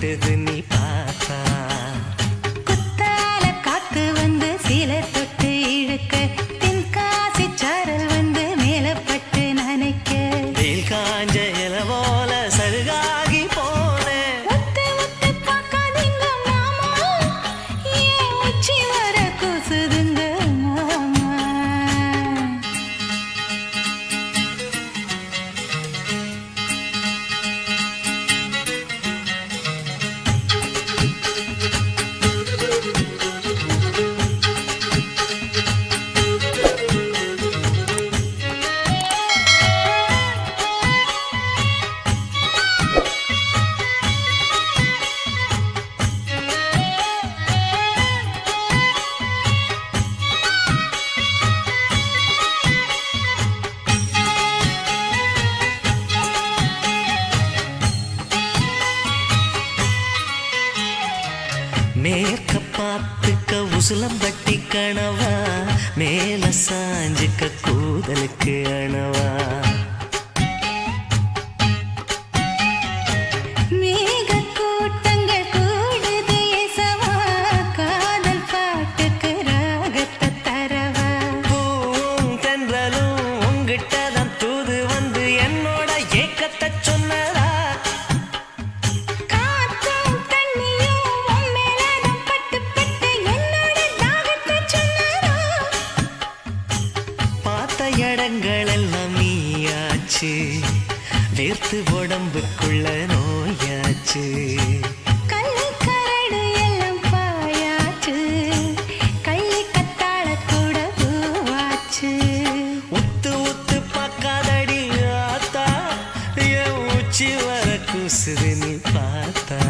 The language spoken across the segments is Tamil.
முட்டுது நீ பார்த்தா. குத்தால காத்து வந்து சீல தொட்டு இழுக்க தென்காசி சாரல் வந்து மேலப்பட்டு நனைக்க வெயில் காஞ்ச இல போல சருகாகி போனேன். ஒத்து ஒத்து பார்க்காதீங்க மாமா ஏன் உச்சி வர கூசுதுங்க மாமா. மேற்க பார்த்துக்க உசுலம்பட்டி கணவா, மேல சாஞ்சுக்க கூதலுக்கு அணவா. மேக கூட்டங்கள் கூடுது இசவா காதல் பாட்டுக்கு ராகத்தை தரவா. பூவும் தென்றலும் உங்கிட்டதான் தூது வந்து என்னோட ஏக்கத்தை சொன்னதா. காத்தும் தண்ணியும் உன் மேலதான் பட்டு பட்டு என்னோட தாகத்தை சொன்னதா. பார்த்த இடங்கள் எல்லாம் நீயாச்சு, வேர்த்து உடம்புக்குள்ள நோயாச்சு. கள்ளு கரடு எல்லாம் பாயாச்சு கள்ளி கத்தாழ கூட பூவாச்சு. உத்து உத்து பார்க்காதடி ஆத்தா, என் உச்சி வர கூசுது நீ பார்த்தா.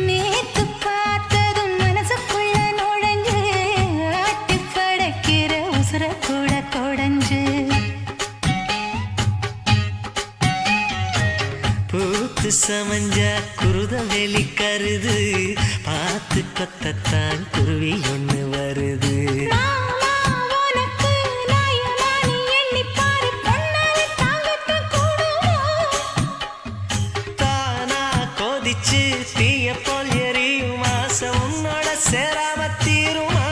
நேத்து பார்த்ததும் மனசுக்குள்ள நுழைஞ்சு ஆட்டி படைக்கிற உசுர கூட கொடைஞ்சு. பூத்து சமஞ்சா குருத வெளி கருது, பார்த்து கொத்தத்தான் குருவி ஒண்ணு வருது. மாமா உனக்கு நாயமானி எண்ணிப் பாரு பொன்னாலே தாங்கத்தான் கூடுமா. தானா கொதிச்சு தீய போல் எரியும் ஆசை உன்னோட சேராம தீருமா.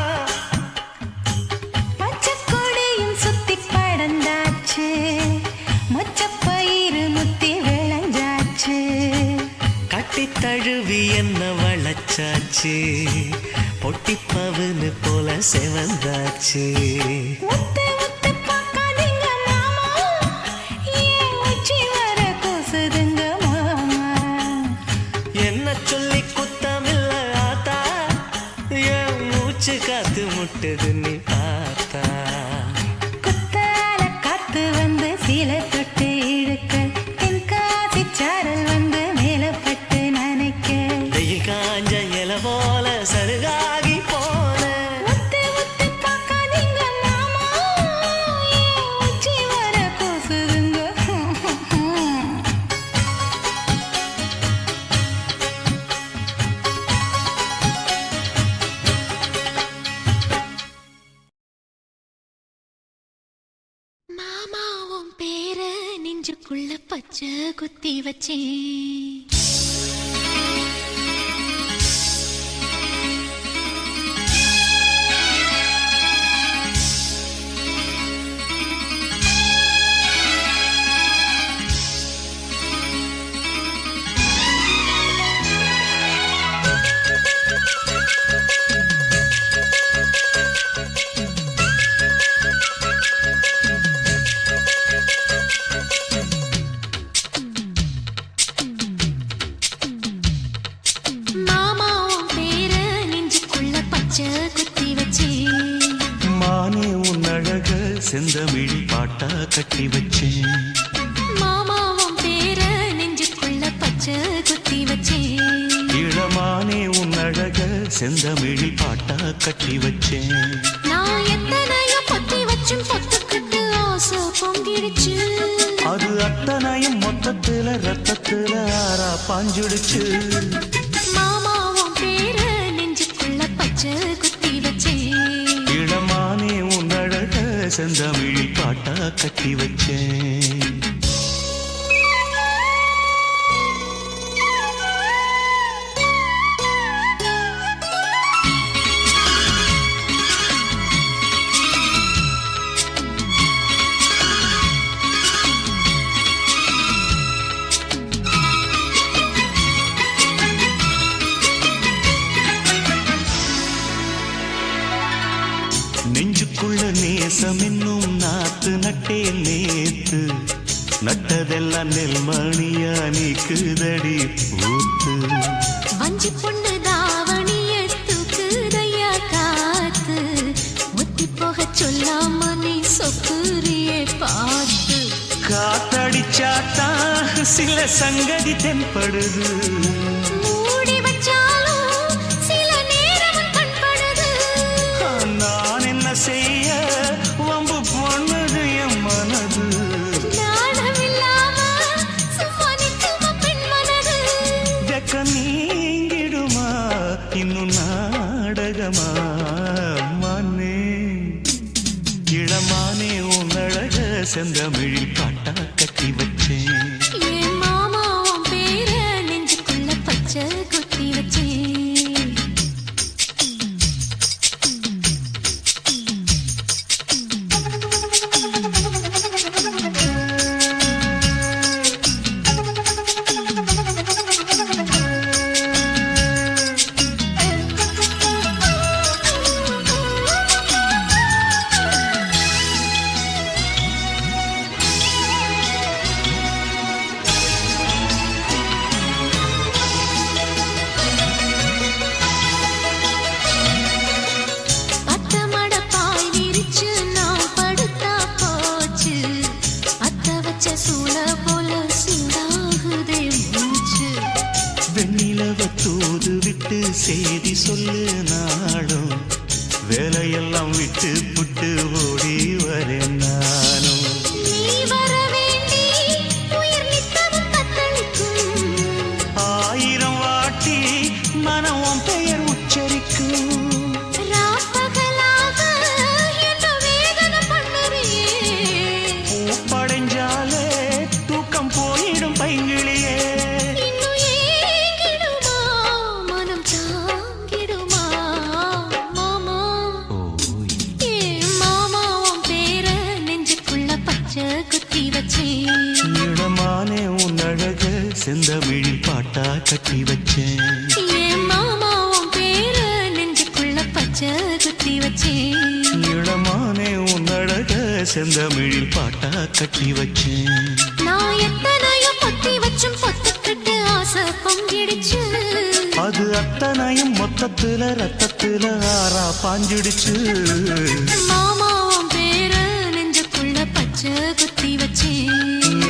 பச்சைக்கொடியும் சுத்தி படந்தாச்சு மொச்சப்பயிறு முத்தி விளைஞ்சாச்சு. கட்டி தழுவி என்ன வளச்சாச்சு, பொட்டி பவுனு போல செவந்தாச்சு. முத்து முத்து பார்க்காதீங்க மாமா ஏன் உச்சி வர கூசுதுங்க மாமா. என்ன சொல்லி குத்தமில்ல ஆத்தா, என் மூச்சு காத்து முட்டுது நீ பார்த்தா. குத்தால காத்து வந்து சீல தொட்டு இழுக்க தென்காசி சாரல் வந்து மேலப்பட்டு நனைக்க வெயில் காஞ்ச இல போல சருகாகி போனேன். முத்து முத்து பார்க்காதீங்க மாமா ஏன் உச்சி வர கூசுதுங்க. மாமாவும் பேர நெஞ்சுக்குள்ள பச்சை குத்தி வச்சேன். செந்தமிழ் பாட்டா கட்டி வச்சேன். மாமாவ செந்தமிழில் பாட்டா கட்டி வச்சேன். நான் எத்தனையோ பொத்தி வச்சும் பொத்துக்கிட்டு ஆசை பொங்கிடுச்சு. அது அத்தனையும் மொத்தத்துல ரத்தத்துல ஆறா பாஞ்சுடுச்சு. மாமாவும் பேர நெஞ்சுக்குள்ள பச்சை குத்தி வச்சேன். இளமானே உன் அழக செந்தமிழில் பாட்டா கட்டி வச்சேன். நெஞ்சுக்குள்ள நேசம் என்னும் நாத்து நட்டேன் நேத்து. நட்டதெல்லாம் நெல்மணியா நீக்குதடி ஊத்து. வஞ்சி பொண்ணு தாவணிய தூக்குதையா காத்து. முத்தி போக சொல்லாம நீ சொக்குரியே பார்த்து. காத்தடிச்சாத்தான் சில சங்கதி தென்படுது. மூடி வச்சாலும் சில நேரம் கண்படுது. நான் என்ன செய்ய வம்பு பொண்ணுது என் மனது. நாணமில்லாம சும்மா நிற்குமா பெண் மனது. வெக்க நீங்கிடுமா இன்னும் நாடகமா மானே. இளமானே உன் அழக செந்தமிழில் பாட்டா கட்டி வச்சேன். என் மாமாவும் பேர நெஞ்சுக்குள்ள பச்சை குத்தி வச்சேன். சேதி சொல்லு நாடும் வேலையெல்லாம் விட்டு புட்டு ஓடி வரேன் நானும். நீ வர வேண்டி உயிர் நித்தமும் தத்தளிக்கும். 1000 வாட்டி மனம் பெயர் உச்சரிக்கும். ராப்பகலாக என்ன வேதனை பண்ணுறியே. பூப்படைஞ்சாலே தூக்கம் போயிடும் பைங்கிளியே. இளமானே உன் அழக செந்தமிழில் பாட்டா கட்டி வச்சேன். என் மாமாவும் பேர நெஞ்சுக்குள்ள பச்சை குத்தி வச்சேன். இளமானே உன் அழக செந்தமிழில் பாட்டா கட்டி வச்சேன். நான் எத்தனையோ பொத்தி வச்சும் பொத்துக்கிட்டு ஆசை பொங்கிடுச்சு. அது அத்தனையும் மொத்தத்துல ரத்தத்துல ஆறா பாஞ்சிடுச்சு. மாமாவும் பேர நெஞ்சுக்குள்ள பச்சை குத்தி வச்சேன்.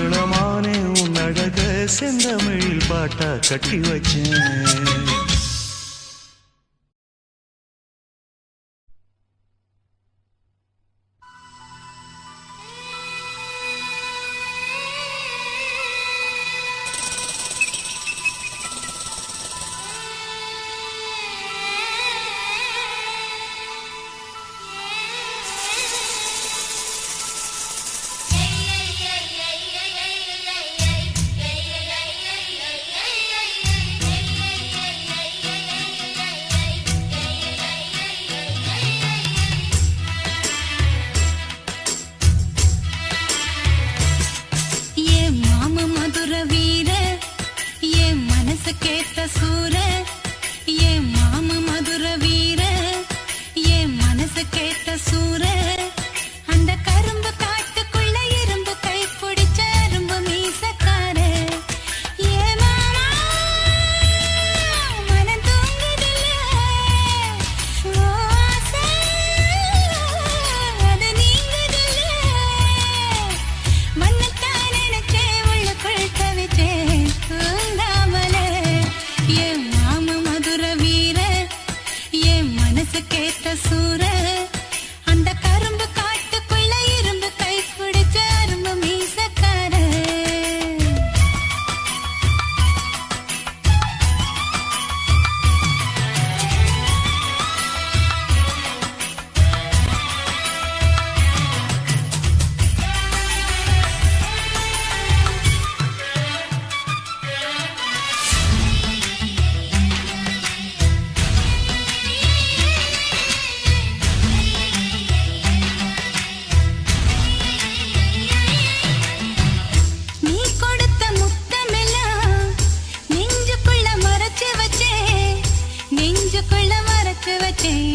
இளமானே உன் அழக செந்தமிழில் பாட்டா கட்டி வச்சேன். கேட்ட சூர ஏ மாம மதுர வீர ஏ மனசு கேட்ட சூர அந்த கரும்பு காட்டுக்குள்ள இரும்பு கை பிடிச்ச அரும்பு மீசக்கார ஏ மாமா மனம் தூங்குதில்ல ஆசை அது நீங்குதில்ல மண்ணத்தான் நினைச்சே உள்ளுக்குள் தவிச்சேன் தூங்காமலே ஏ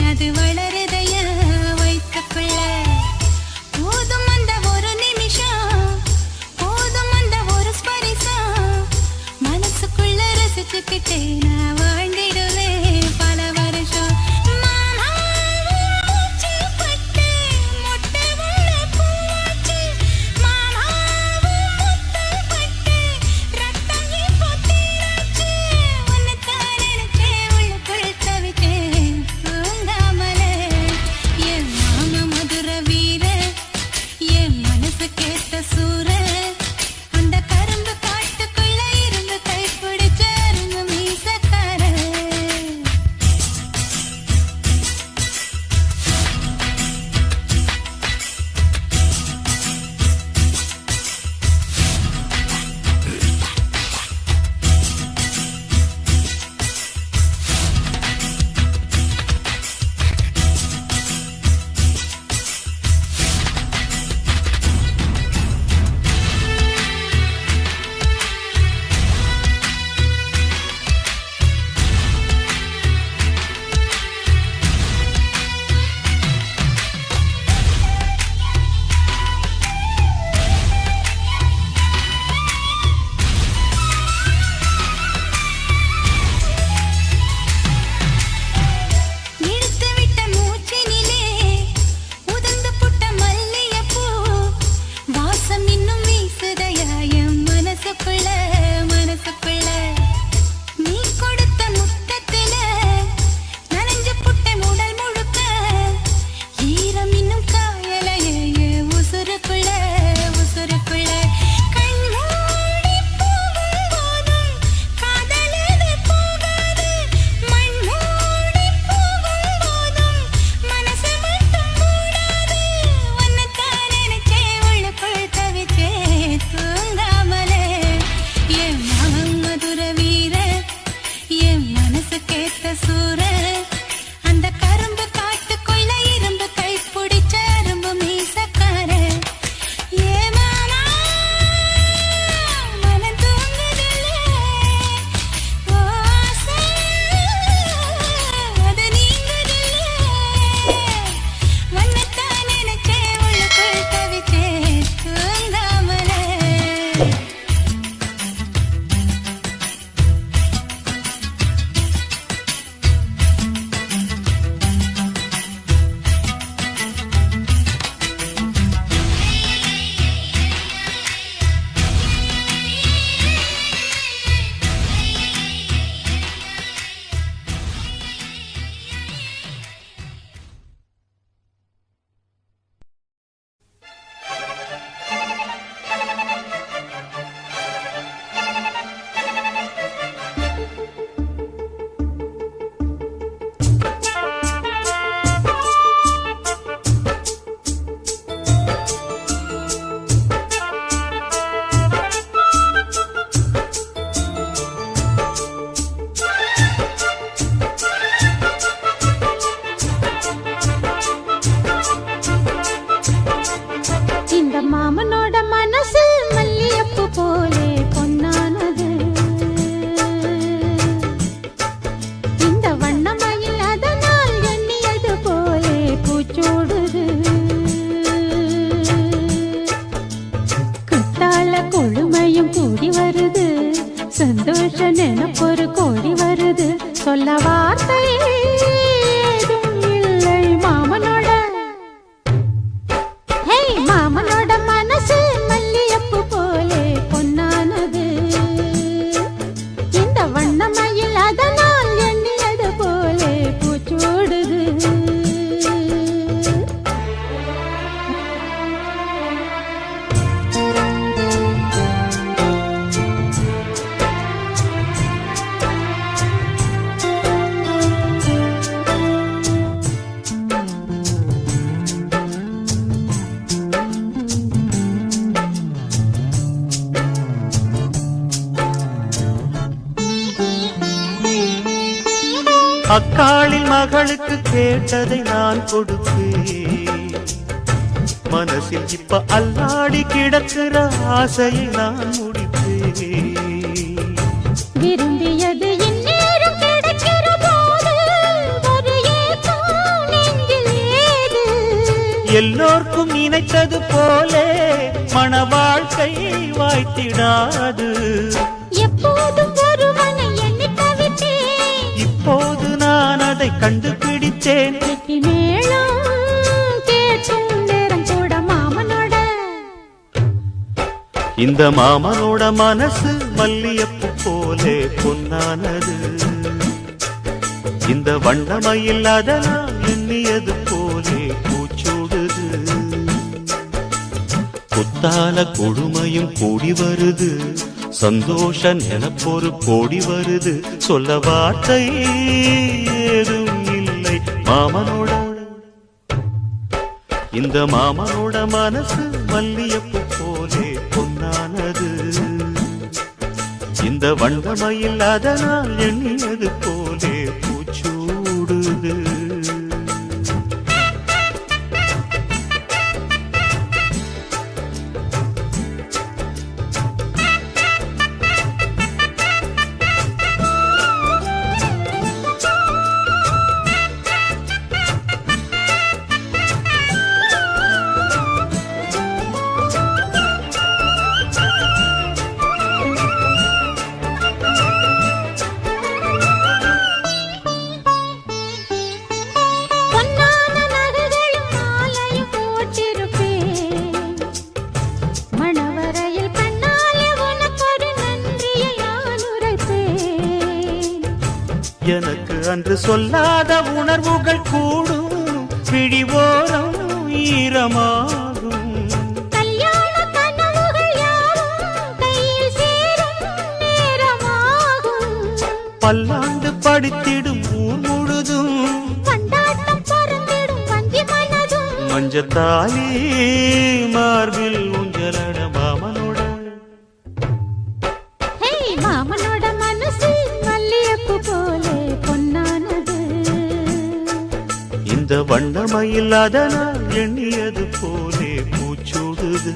அது வளருதையா வயிற்றுக்குள்ள. போதும் அந்த ஒரு நிமிஷம், போதும் அந்த ஒரு ஸ்பரிசம், மனசுக்குள்ள ரசிச்சுக்கிட்டே நான் வாழ்ந்திடுவேன் பல வருஷம். சந்தோஷ நினைப்பொரு கோடி வருது சொல்ல வார்த்தை ஏதும் இல்லை மாமனோட ஹே மாமனோட மனசு மல்லியப்பு போலே பொன்னானது இந்த வண்ணமயில் அதனால் எண்ணியது போலே பூச்சூடுது அக்காளில் மகளுக்கு கேட்டதை நான் கொடுப்பேன் மனசில் இப்ப அல்லாடி கிடக்கிற ஆசையை நான் முடிப்பேன் விரும்பியது இந்நேரம் கிடைக்கிற போது ஒரு ஏக்கம் எல்லோர்க்கும் நினைத்தது போலே மன வாழ்க்கை வாய்த்திடாது. எப்போதும் ஒருவனை எண்ணி தவித்தேன், இப்போது நான் அதை கண்டுபிடித்தேன். கெட்டி மேளம் கேட்கும் நேரம் கூட மாமனோட. இந்த மாமனோட மனசு மல்லியப்பு போலே பொன்னானது. இந்த வண்ணமயில் அதனால் எண்ணியது போலே பூச்சூடுது. புத்தால கொடுமையும் கூடி வருது, சந்தோஷ நினைப்பொரு கோடி வருது. சொல்ல வார்த்தை ஏதும் இல்லை மாமனோட. இந்த மாமனோட மனசு மல்லியப்பு போலே பொன்னானது. இந்த வண்ணமயில் அதனால் எண்ணியது போலே பூச்சூடுது. பொன்னான நகைகளும் மாலையும் போட்டிருப்பேன். மணவரையில் பெண்ணாலே உனக்கொரு நன்றியை நான் உரைப்பேன். எனக்கு அன்று சொல்லாத உணர்வுகள் கூடும், பிடிவோரம் ஈரமாகும். கல்யாண கனவுகள் யாவும் கையில் சேரும் நேரமாகும். பல்லாண்டு படித்திடும் ஊர் முழுதும் கொண்டாட்டம் பறந்திடும் வஞ்சி மனதும். மஞ்சத்தாலி மார்பில் ஊஞ்சலட மாமனோட. ஹே மாமனோட மனசு மல்லியப்பு போலே பொன்னானது. இந்த வண்ணமயில் அதனால் எண்ணியது போலே பூச்சூடுது.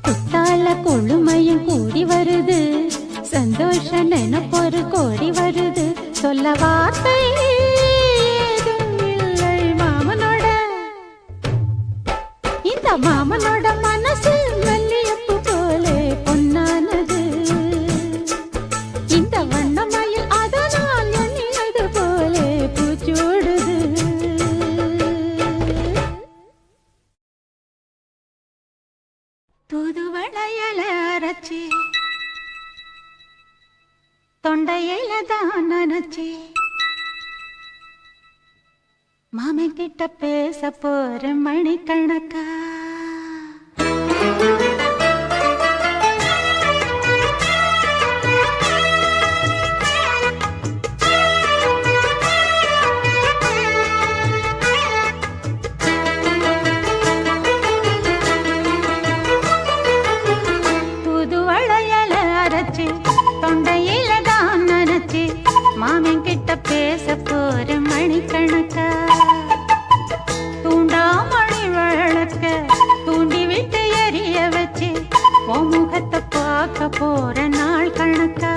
புத்தால கொழுமையும் கூடி வருது, சந்தோஷ நினைப்பொரு கோடி வருது. சொல்ல வார்த்தை ஏதும் இல்லை மாமனோட. இந்த மாமனோட மனசு மல்லியப்பு போலே பொன்னானது. இந்த வண்ணமயில் அதனால் எண்ணியது போலே பூச்சூடுது. தூதுவளையல அரைச்சி தொண்டையில தான் நினைச்சி மாமன் கிட்ட பேச போற மணிக்கணக்கா. தூதுவளையல அரைச்சி தொண்டையில தான் நினைச்சி மாமன் கிட்ட பேச போற மணிக்கணக்கா. தூண்டாமணி விளக்க தூண்டி விட்டு எரிய வச்சு உன் முகத்தை பார்க்க போற நாள் கணக்கா.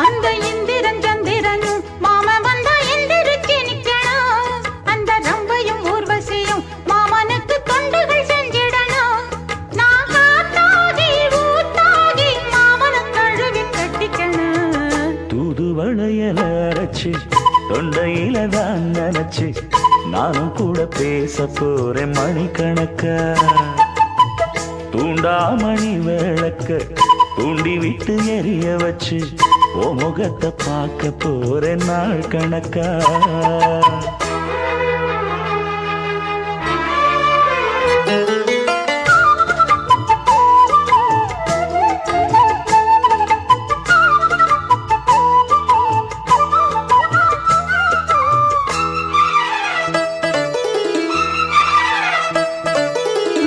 அந்த இந்திரன் சந்திரனும் மாமன் வந்தா எந்திரிச்சு நிக்கணும். அந்த ரம்பையும் ஊர்வசியும் மாமனுக்கு தொண்டுகள் செஞ்சிடணும். நான் காத்தாகி ஊத்தாகி மாமனை தழுவி கட்டிக்கணும். தூதுவளையல அரைச்சு தொண்டையில தான் நினைச்சு நானும் கூட பேச போறேன் மணிக்கணக்கா. தூண்டாமணி விளக்க தூண்டி விட்டு எரிய வச்சு ஓ முகத்தை பார்க்க போறேன் நாள் கணக்கா.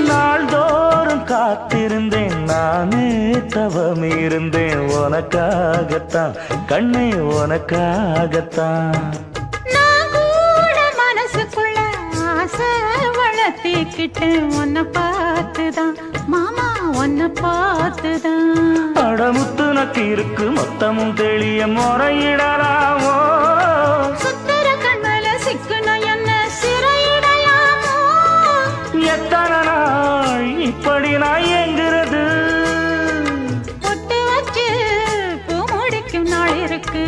நாள்தோறும் காத்திருந்தேன் நானே தவம் இருந்தேன் உனக்காகத்தான் கண்ணே உனக்காகத்தான். நான் கூட மனசுக்குள்ள ஆசை வளர்த்திக்கிட்டேன் உன்னை பார்த்துதான் மாமா, உன்னை பார்த்துதான். அடமுத்து நக்கு இருக்கு மொத்தமும் தெளிய முறையிடலாமோ. சுத்தர கண்மல சிக்குன என்ன சிறையிடையா எத்தனை நாள் இப்படி நான் எங்கிறது பொட்டு வச்சு பூ முடிக்கும் நாள் இருக்கு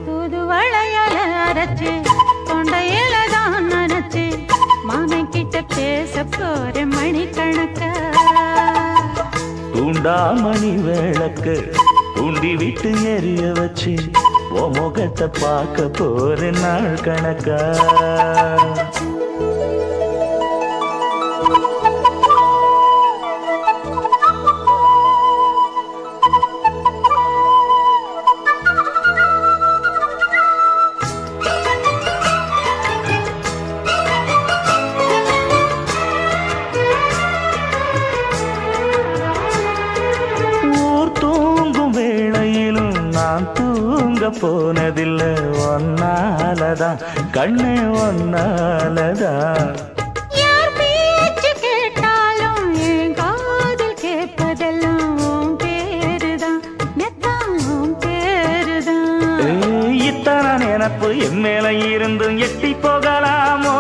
புது வளையல அரைச்சு தொண்டையில தான் நினைச்சு மாமன் கிட்ட பேச போற மணிக்கணக்கா தூண்டாமணி விளக்கு தூண்டி விட்டு எரிய வச்சு ஓ முகத்தை பார்க்க போற நாள் கணக்கா போனதில்லை ஒன்னாலதான் கண்ணே ஒன்னாலதான் யார் பேச்சு கேட்டாலும் என் காதில் கேட்பதெல்லாம் உன் பேருதான் மெத்தான் உன் பேருதான் இத்தனை நினப்பு என் மேல இருந்தும் எட்டி போகலாமோ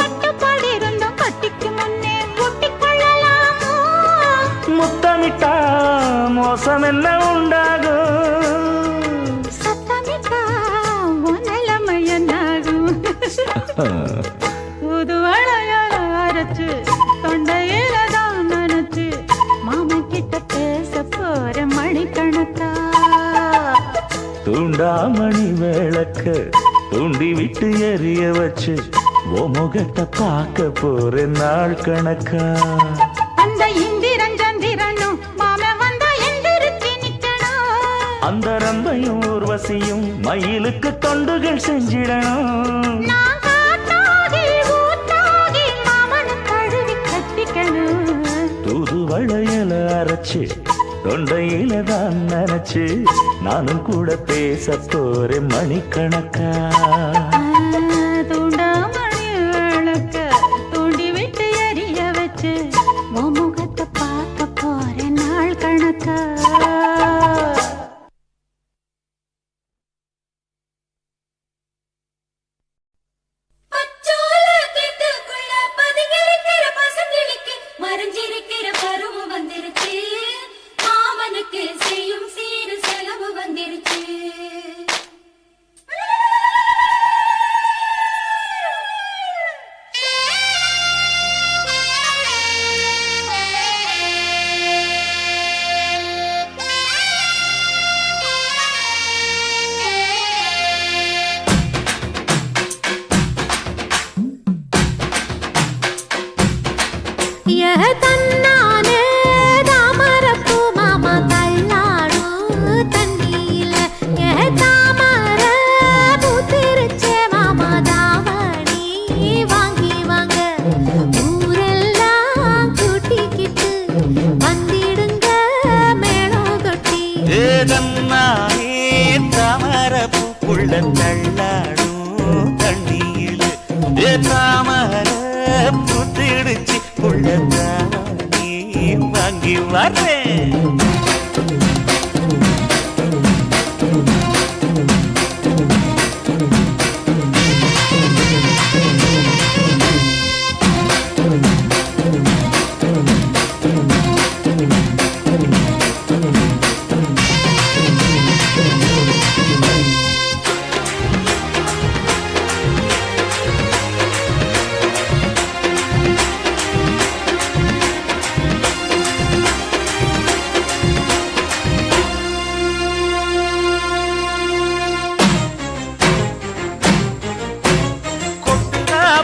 கட்டுப்பாடு இருந்தும் கட்டிக்கு முன்னே ஒட்டிக் கொள்ளலாமோ முத்தமிட்டா மோசம் என்ன உண்டாகும் புது வளையல அரைச்சு தொண்டையில தான் நினைச்சு மாமன் கிட்ட பேச போற மணிக்கணக்கா தூண்டாமணி விளக்கு தூண்டி விட்டு எரிய வச்சு ஓ முகத்தை பார்க்க போற நாள் கணக்கா அந்த இந்திரன் சந்திரனும் மாமன் வந்தா எந்திரிச்சு நிக்கணும் அந்த ரம்பையும் ஊர்வசியும் மயிலுக்கு தொண்டுகள் செஞ்சிடணும் தூது வளையல அரைச்சு தொண்டையில தான் நினைச்சு நானும் கூட பேச போறேன் மணிக்கணக்கா தூண்டாமணி விளக்க தூண்டி விட்டு எரிய வச்சு முகத்தை பார்க்க போறேன் நாள் கணக்கா மறைஞ்சிருக்கிற பருவம் வந்துருச்சு மாமனுக்கு செய்யும் சீரு செலவு வந்துருச்சு தன்னானே தாமரப்பூ மாமா தள்ளாடும் தண்ணியில தாமர பூத்திருச்சே மாமா தாவணி வாங்கி வாங்க ஊரெல்லாம் கூட்டிக்கிட்டு வந்திடுங்க மேளம் கொட்டி தாமரப்பூக்குள்ள தள்ளாடும் தண்ணியில தாமர பூத்திடுச்சு நீ வாங்கி வர்றேன்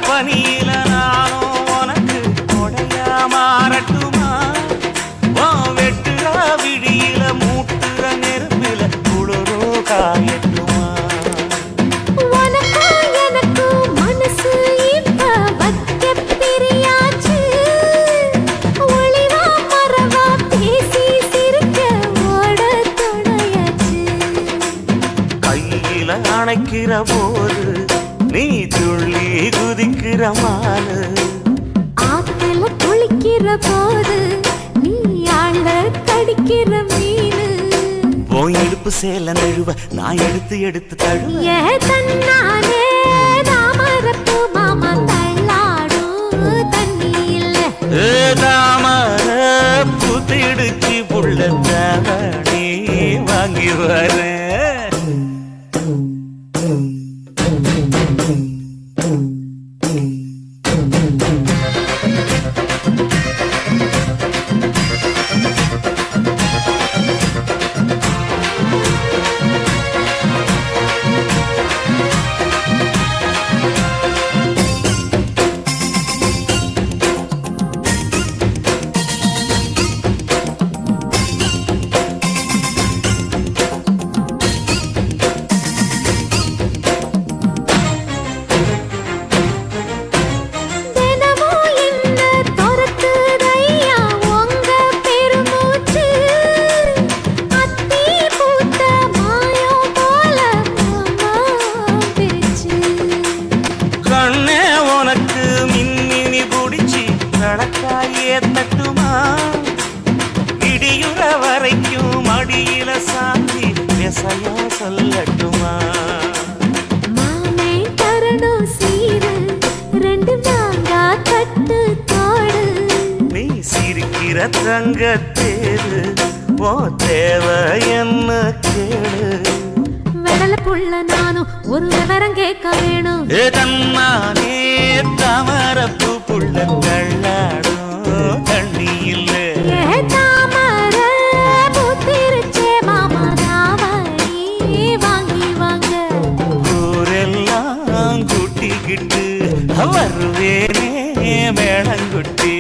பனியில நானும் உனக்கு கொடையா மாறட்டுமா வெட்டுற விடியில மூட்டுற நெருப்பில குளிரோ காயட்டுமா எனக்கும் மனசு இப்ப வைக்க பிரியாச்சு ஒளிவா மரவா பேசி சிரிக்க ஓட துணையாச்சு கையில அணைக்கிற போது நீ துள்ளி குதிக்கிற மானு ஆத்துல குளிக்கிற போது நீ ஆள கடிக்கிற மீனு போய் இடுப்பு சேல நழுவ நான் எடுத்து எடுத்து தழுவ தன்னானே தாமரப்பூ மாமா தள்ளாடும் வரேன். தினமும் என்ன துரத்துதையா உங்க பெருமூச்சு அத்தி பூத்த மாயம் போல மாமா பிரிச்சு கண்ணே உனக்கு மின்மினி பிடிச்சி நடக்காயே தட்டுமா இடியுற வரைக்கும் அடியில சாந்தி விசையா சொல்லட்டுமா மாமே தரணும் சீரு ரெண்டு மாங்கா கட்டு தோடு நீ சிரிக்கிற தங்கத்தேரு ஓ தேவை என்ன கேளு வெடல புள்ள நானும் ஒரு விவரம் கேட்க வேணும் ஏ தன்னானே தாமரப்பூ புள்ள தள்ளாடும் தண்ணி இல்லை ஏ தாமர பூத்திருச்சே மாமா தாவணி வாங்கி வாங்க ஊரெல்லாம் கூட்டிக்கிட்டு வருவேனே மேளங்குட்டி